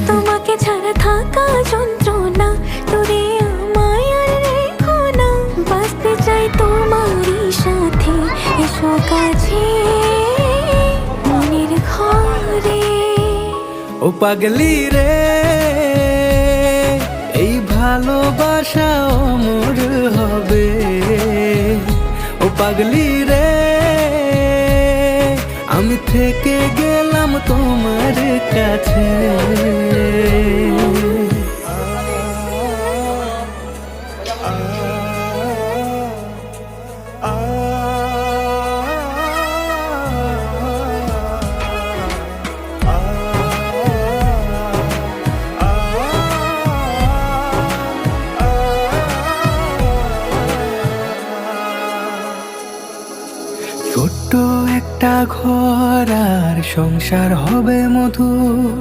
তোমাকে ছাড়া থাকা যন্ত্রণা, দূরে আমায় আর রেখো না। বাঁচতে চাই তোমারই সাথে, এসো কাছে মনের ঘরে। ও পাগলি রে, এই ভালোবাসা অমর হবে। ও পাগলি রে, আমি থেকে গেলাম তোমার কাছে। ছোট্ট একটা ঘর আর সংসার হবে মধুর,